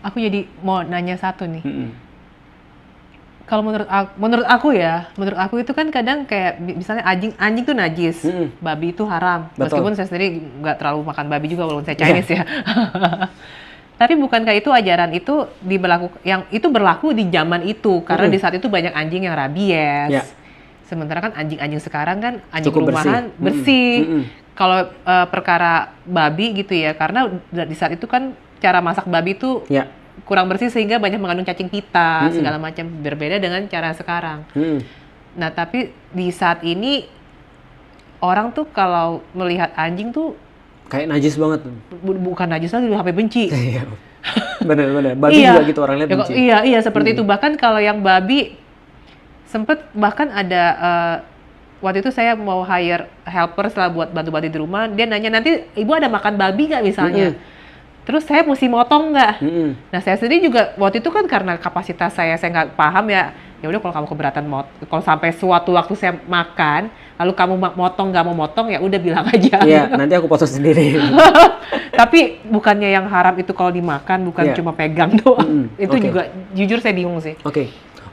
Aku jadi mau nanya satu nih. Mm-mm. Kalau menurut aku itu kan kadang kayak misalnya anjing tuh najis, Mm-mm. babi itu haram. Betul. Meskipun saya sendiri nggak terlalu makan babi juga walaupun saya Iya. Chinese ya. Tapi bukankah itu ajaran itu yang itu berlaku di zaman itu karena di Mm-mm. saat itu banyak anjing yang rabies. Ya, Sementara kan anjing-anjing sekarang kan anjing cukup bersih. rumahan Mm-mm. bersih. Mm-mm. Kalau perkara babi gitu ya, karena di saat itu kan cara masak babi itu Ya. kurang bersih sehingga banyak mengandung cacing pita Mm-mm. segala macam, berbeda dengan cara sekarang. Mm-mm. Nah tapi di saat ini orang tuh kalau melihat anjing tuh Kayak najis banget. bukan najis lagi, udah sampai benci. Iya. Bener-bener. Babi Iya. juga gitu orang lihat Ya, benci. iya seperti itu. Bahkan kalau yang babi sempet bahkan ada waktu itu saya mau hire helper setelah buat bantu-bantu di rumah, dia nanya nanti ibu ada makan babi nggak misalnya. Mm-mm. Terus saya mesti motong nggak? Mm-mm. Nah saya sendiri juga waktu itu kan karena kapasitas saya nggak paham ya. Ya udah kalau kamu keberatan kalau sampai suatu waktu saya makan, lalu kamu motong nggak mau motong ya udah bilang aja. Iya, nanti aku potong sendiri. Tapi bukannya yang haram itu kalau dimakan bukan Iya. cuma pegang doang. Mm-mm. Itu Oke. juga jujur saya bingung sih.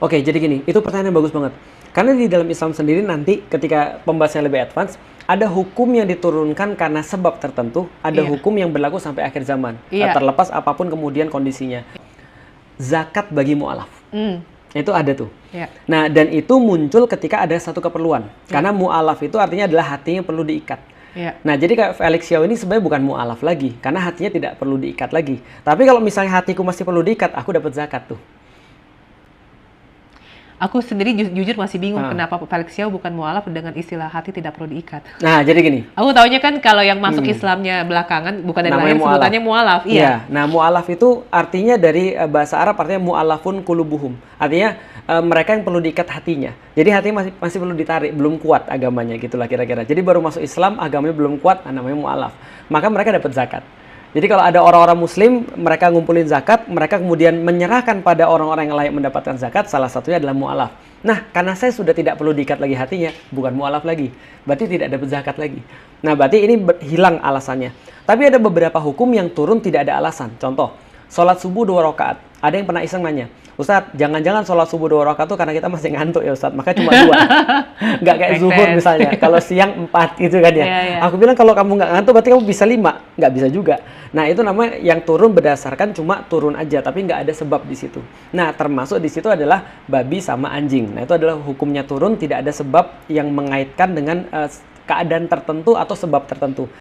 Oke, jadi gini, itu pertanyaan yang bagus banget. Karena di dalam Islam sendiri nanti ketika pembahasannya lebih advance, ada hukum yang diturunkan karena sebab tertentu, ada Iya. hukum yang berlaku sampai akhir zaman, Iya. terlepas apapun kemudian kondisinya. Zakat bagi mu'alaf, itu ada tuh. Ya. Nah, dan itu muncul ketika ada satu keperluan. Karena mu'alaf itu artinya adalah hatinya perlu diikat. Ya. Nah, jadi kayak Felix Xiao ini sebenarnya bukan mu'alaf lagi, karena hatinya tidak perlu diikat lagi. Tapi kalau misalnya hatiku masih perlu diikat, aku dapat zakat tuh. Aku sendiri jujur masih bingung Ah. kenapa Felix Xiao bukan mualaf dengan istilah hati tidak perlu diikat. Nah, jadi gini. Aku taunya kan kalau yang masuk Islamnya belakangan bukan dari Namanya lahir mu'alaf. sebutannya mualaf. Iya. Iya. Nah, mu'alaf itu artinya dari bahasa Arab artinya mu'alafun kulubuhum. Artinya mereka yang perlu diikat hatinya. Jadi hatinya masih perlu ditarik, belum kuat agamanya gitulah kira-kira. Jadi baru masuk Islam, agamanya belum kuat, namanya mu'alaf. Maka mereka dapat zakat. Jadi kalau ada orang-orang muslim, mereka ngumpulin zakat, mereka kemudian menyerahkan pada orang-orang yang layak mendapatkan zakat, salah satunya adalah mu'alaf. Nah, karena saya sudah tidak perlu diikat lagi hatinya, bukan mu'alaf lagi. Berarti tidak dapat zakat lagi. Nah, berarti ini hilang alasannya. Tapi ada beberapa hukum yang turun tidak ada alasan. Contoh, sholat subuh 2 rakaat. Ada yang pernah iseng nanya, Ustadz, jangan-jangan sholat subuh 2 rakaat tuh karena kita masih ngantuk ya Ustadz, makanya cuma 2. Nggak kayak Make zuhur sense. misalnya, kalau siang 4 gitu kan ya. Iya, iya. Aku bilang kalau kamu nggak ngantuk berarti kamu bisa 5. Nggak bisa juga. Nah, itu namanya yang turun berdasarkan cuma turun aja, tapi nggak ada sebab di situ. Nah, termasuk di situ adalah babi sama anjing. Nah, itu adalah hukumnya turun, tidak ada sebab yang mengaitkan dengan keadaan tertentu atau sebab tertentu.